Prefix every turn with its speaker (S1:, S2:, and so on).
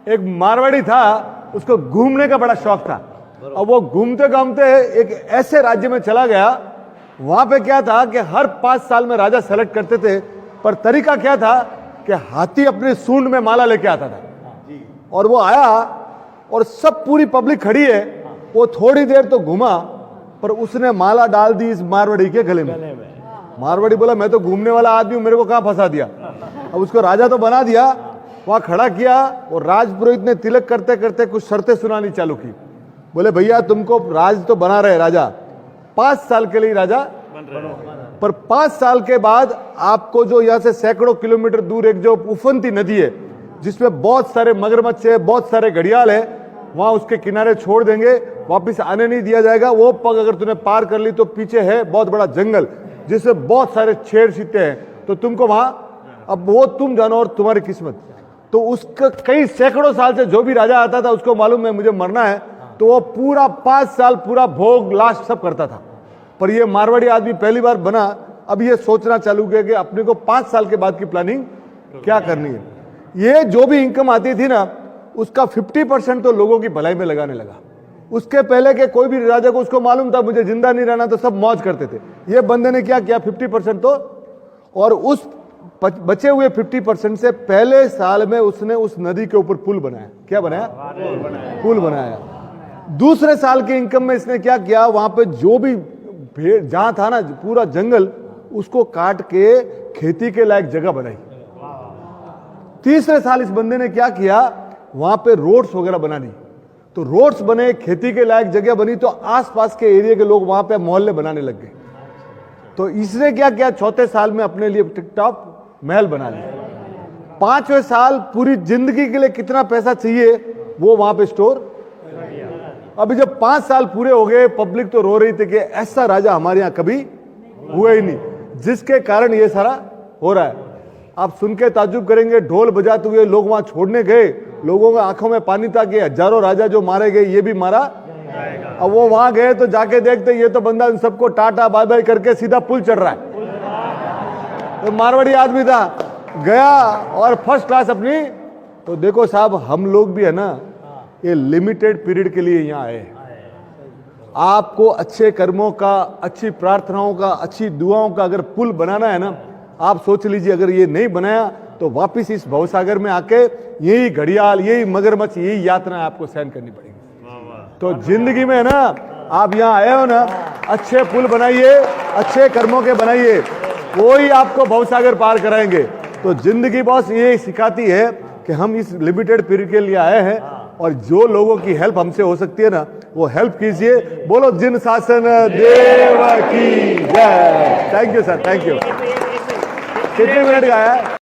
S1: एक मारवाड़ी था, उसको घूमने का बड़ा शौक था। अब वो घूमते घूमते एक ऐसे राज्य में चला गया, वहां पे क्या था कि हर 5 साल में राजा सेलेक्ट करते थे, पर तरीका क्या था कि हाथी अपने सूंड में माला लेके आता था। और वो आया और सब पूरी पब्लिक खड़ी है, वो थोड़ी देर तो घूमा, पर उसने माला डाल दी इस मारवाड़ी के गले में। मारवाड़ी बोला, मैं तो घूमने वाला आदमी हूं, मेरे को कहां फंसा दिया। अब उसको राजा तो बना दिया, वहां खड़ा किया और राजपुरोहित ने तिलक करते करते कुछ शर्तें सुनानी चालू की। बोले, भैया तुमको राज तो बना रहे राजा, 5 साल के लिए राजा, पर 5 साल के बाद आपको जो यहां से सैकड़ों किलोमीटर दूर एक जो उफनती नदी है, जिसमें बहुत सारे मगरमच्छ है, बहुत सारे घड़ियाल है, वहां उसके किनारे छोड़ देंगे, वापस आने नहीं दिया जाएगा। वो पग अगर तूने पार कर ली तो पीछे है बहुत बड़ा जंगल, जिसमें बहुत सारे शेर चीते हैं, तो तुमको वहां, अब वो तुम जानो और तुम्हारी किस्मत। तो उसका कई सैकड़ों साल से जो भी राजा आता था उसको मालूम है मुझे मरना है, तो वो पूरा 5 साल पूरा भोग लास्ट सब करता था। पर ये मारवाड़ी आदमी पहली बार बना, अब ये सोचना चालू किया कि अपने को 5 साल के बाद की प्लानिंग क्या करनी है। ये जो भी इनकम आती थी ना, उसका 50% तो लोगों की भलाई में लगाने लगा। उसके पहले के कोई भी राजा को उसको मालूम था मुझे जिंदा नहीं रहना, तो सब मौज करते थे। ये बंदे ने क्या किया, 50% तो, और उस बचे हुए 50% से पहले साल में उसने उस नदी के ऊपर पुल बनाया। क्या बनाया? पुल बनाया। दूसरे साल की इनकम में इसने क्या किया, वहां पे जो भी भेड़ जहां था ना पूरा जंगल, उसको काट के खेती के लायक जगह बनाई। तीसरे साल इस बंदे ने क्या किया, वहां पे रोड्स वगैरह बना दी। तो रोड्स बने, खेती के लायक जगह बनी, तो आसपास के एरिया के लोग वहां पे मोहल्ले बनाने लग गए। तो इसने क्या किया, चौथे साल में अपने लिए टिकटॉप महल बना लिया। 5वें साल पूरी जिंदगी के लिए कितना पैसा चाहिए वो वहां पे स्टोर। अभी जब 5 साल पूरे हो गए, पब्लिक तो रो रही थी कि ऐसा राजा हमारे यहां कभी हुआ ही नहीं, जिसके कारण ये सारा हो रहा है। आप सुन के ताज्जुब करेंगे, ढोल बजाते हुए लोग वहां छोड़ने गए, लोगों के आंखों में पानी था कि हजारों राजा जो मारे गए ये भी मारा। अब वो वहां गए तो जाके देखते ये तो बंदा इन सबको टाटा बाय बाय करके सीधा पुल चढ़ रहा है। तो मारवाड़ी आदमी था, गया और फर्स्ट क्लास अपनी। तो देखो साहब, हम लोग भी है ना, ये लिमिटेड पीरियड के लिए यहां आए। आपको अच्छे कर्मों का, अच्छी प्रार्थनाओं का, अच्छी दुआओं का अगर पुल बनाना है ना, आप सोच लीजिए, अगर ये नहीं बनाया तो वापिस इस भवसागर में आके यही घड़ियाल, यही मगरमच्छ, यही यातना आपको सहन करनी पड़ेगी। तो जिंदगी में ना, आप यहाँ आए हो ना, अच्छे पुल बनाइए, अच्छे कर्मों के बनाइए, वो ही आपको भवसागर पार कराएंगे। तो जिंदगी बॉस ये सिखाती है कि हम इस लिमिटेड पीरियड के लिए आए हैं, और जो लोगों की हेल्प हमसे हो सकती है ना, वो हेल्प कीजिए। बोलो जिन शासन देव की जय। Thank you sir, thank you. कितने मिनट का है?